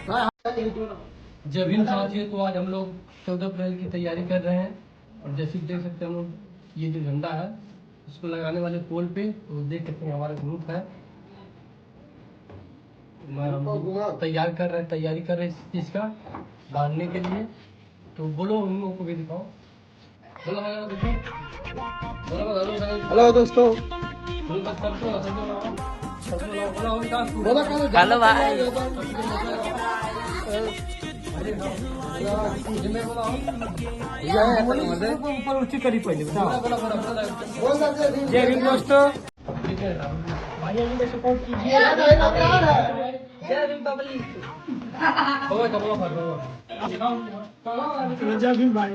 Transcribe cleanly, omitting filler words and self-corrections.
जब इन साथियों तो आज हम लोग 14 अप्रैल की तैयारी कर रहे हैं और जैसे देख सकते हैं हम लोग ये जो झंडा है उसको लगाने वाले पोल पे तो देख सकते हैं हमारा ग्रुप है तैयारी कर रहे हैं इस चीज का बांधने के लिए। तो बोलो उन लोगों को भी दिखाओ। बोलो हेलो दोस्तों। हेलो भाई। ऊपर ऊँची करी पहले बताओ। जय हिंद दोस्तों। भाई में सपोर्ट कीजिए। जय भीम पब्लिक। जय भीम भाई।